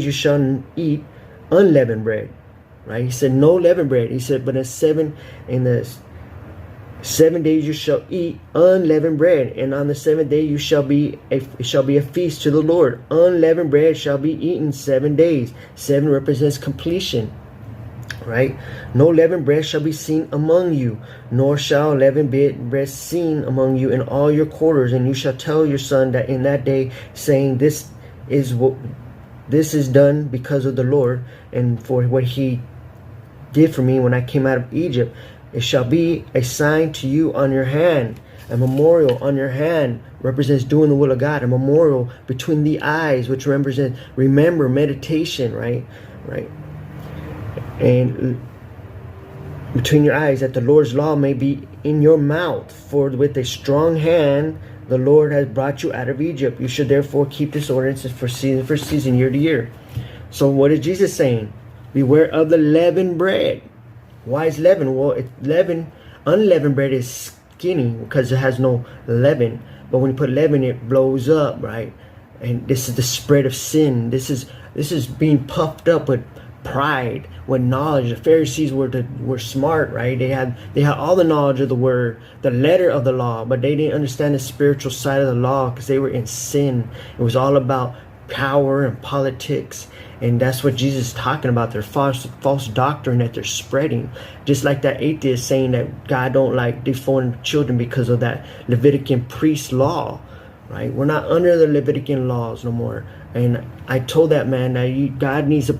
you shall eat unleavened bread. Right? He said no leavened bread. He said, but in the 7 days you shall eat unleavened bread, and on the 7th day it shall be a feast to the Lord. Unleavened bread shall be eaten 7 days. 7 represents completion. Right? No leavened bread shall be seen among you, nor shall leavened bread seen among you in all your quarters. And you shall tell your son that in that day, saying, This is done because of the Lord, and for what he did for me when I came out of Egypt. It shall be a sign to you on your hand. A memorial on your hand represents doing the will of God. A memorial between the eyes, which represents meditation, right? And between your eyes, that the Lord's law may be in your mouth. For with a strong hand the Lord has brought you out of Egypt. You should therefore keep this ordinance for season, year to year. So what is Jesus saying? Beware of the leavened bread. Why is leaven? Well, unleavened bread is skinny because it has no leaven. But when you put leaven, it blows up, right? And this is the spread of sin. This is being puffed up with pride, with knowledge. The Pharisees were smart, right? They had all the knowledge of the word, the letter of the law, but they didn't understand the spiritual side of the law because they were in sin. It was all about power and politics. And that's what Jesus is talking about, their false doctrine that they're spreading. Just like that atheist saying that God don't like deformed children because of that Levitican priest law, right? We're not under the Levitican laws no more. And I told that man that God needs to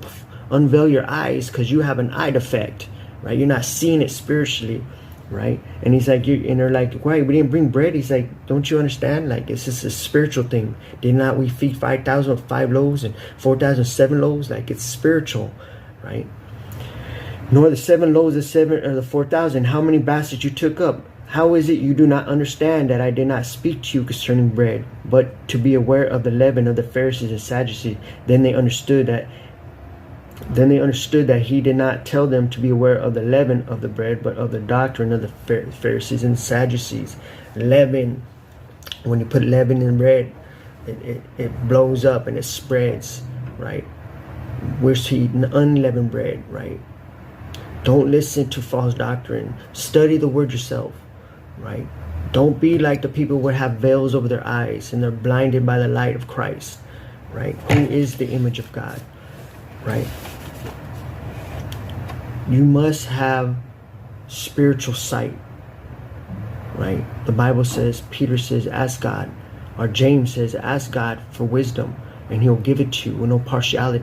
unveil your eyes because you have an eye defect, right? You're not seeing it spiritually, right? And he's like, and they're like, why we didn't bring bread? He's like, don't you understand? Like, it's just a spiritual thing. Did not we feed 5,000 with 5 loaves and 4,000 7 loaves? Like, it's spiritual, right? Nor the 7 loaves, the 7 or the 4,000. How many baskets you took up? How is it you do not understand that I did not speak to you concerning bread, but to be aware of the leaven of the Pharisees and Sadducees? Then they understood that he did not tell them to be aware of the leaven of the bread, but of the doctrine of the Pharisees and Sadducees. Leaven, when you put leaven in bread, it blows up and it spreads, right? We're eating unleavened bread, right? Don't listen to false doctrine. Study the word yourself, right? Don't be like the people who have veils over their eyes and they're blinded by the light of Christ, right? Who is the image of God, right? You must have spiritual sight, right? The Bible says, Peter says, ask God, or James says, ask God for wisdom, and he'll give it to you with no partiality.